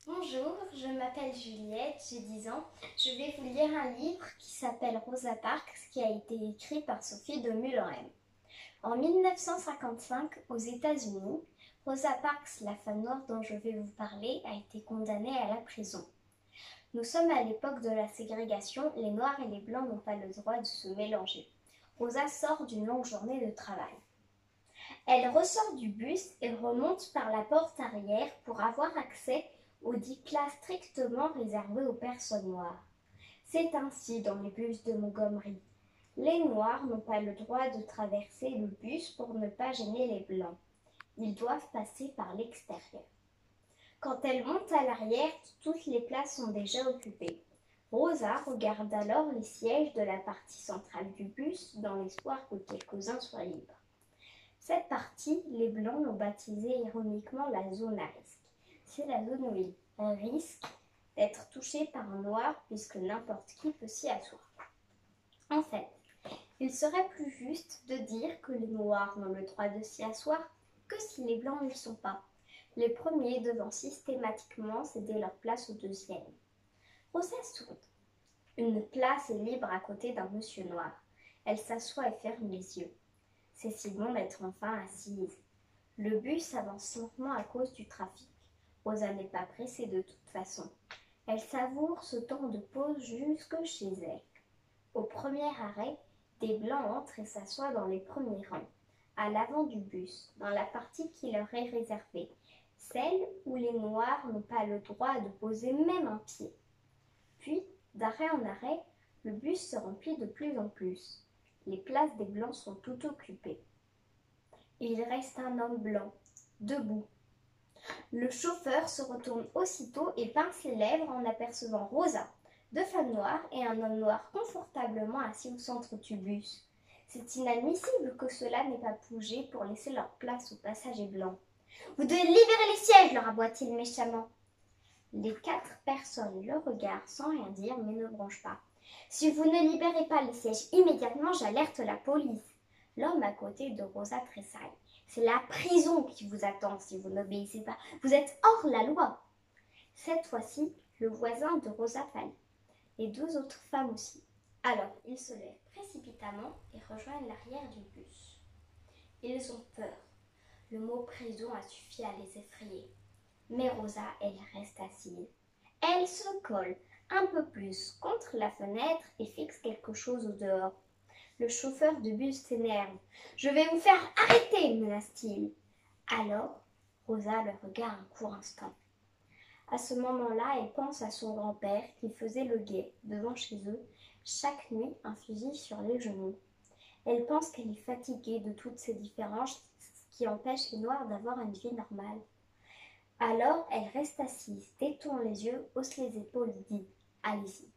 Bonjour, je m'appelle Juliette, j'ai 10 ans. Je vais vous lire un livre qui s'appelle Rosa Parks, qui a été écrit par Sophie de Mulhenrem. En 1955, aux États-Unis, Rosa Parks, la femme noire dont je vais vous parler, a été condamnée à la prison. Nous sommes à l'époque de la ségrégation, les noirs et les blancs n'ont pas le droit de se mélanger. Rosa sort d'une longue journée de travail. Elle ressort du bus et remonte par la porte arrière pour avoir accès aux 10 places strictement réservées aux personnes noires. C'est ainsi dans les bus de Montgomery. Les noirs n'ont pas le droit de traverser le bus pour ne pas gêner les blancs. Ils doivent passer par l'extérieur. Quand elle monte à l'arrière, toutes les places sont déjà occupées. Rosa regarde alors les sièges de la partie centrale du bus dans l'espoir que quelques-uns soient libres. Cette partie, les Blancs l'ont baptisée ironiquement la zone à risque. C'est la zone où ils risquent d'être touchés par un noir puisque n'importe qui peut s'y asseoir. En fait, il serait plus juste de dire que les noirs n'ont le droit de s'y asseoir que si les Blancs n'y sont pas, les premiers devant systématiquement céder leur place aux deuxièmes. Rosa sourit. Une place est libre à côté d'un monsieur noir. Elle s'assoit et ferme les yeux. C'est si bon d'être enfin assise. Le bus avance lentement à cause du trafic. Rosa n'est pas pressée de toute façon. Elle savoure ce temps de pause jusque chez elle. Au premier arrêt, des blancs entrent et s'assoient dans les premiers rangs, à l'avant du bus, dans la partie qui leur est réservée, celle où les noirs n'ont pas le droit de poser même un pied. Puis, d'arrêt en arrêt, le bus se remplit de plus en plus. Les places des blancs sont toutes occupées. Il reste un homme blanc, debout. Le chauffeur se retourne aussitôt et pince les lèvres en apercevant Rosa, 2 femmes noires et un homme noir confortablement assis au centre du bus. C'est inadmissible que cela n'ait pas bougé pour laisser leur place aux passagers blancs. « Vous devez libérer les sièges !» leur aboie-t-il méchamment. Les 4 personnes le regardent sans rien dire mais ne bronchent pas. « Si vous ne libérez pas les sièges immédiatement, j'alerte la police. » L'homme à côté de Rosa tressaille. « C'est la prison qui vous attend si vous n'obéissez pas. Vous êtes hors la loi. » Cette fois-ci, le voisin de Rosa pâlit. Et 2 autres femmes aussi. Alors, ils se lèvent précipitamment et rejoignent l'arrière du bus. Ils ont peur. Le mot prison a suffi à les effrayer. Mais Rosa, elle reste assise. Elle se colle un peu plus contre la fenêtre et fixe quelque chose au dehors. Le chauffeur de bus s'énerve. « Je vais vous faire arrêter !» menace-t-il. Alors, Rosa le regarde un court instant. À ce moment-là, elle pense à son grand-père qui faisait le guet devant chez eux, chaque nuit un fusil sur les genoux. Elle pense qu'elle est fatiguée de toutes ces différences qui empêchent les Noirs d'avoir une vie normale. Alors, elle reste assise, détourne les yeux, hausse les épaules et dit « Allez-y ».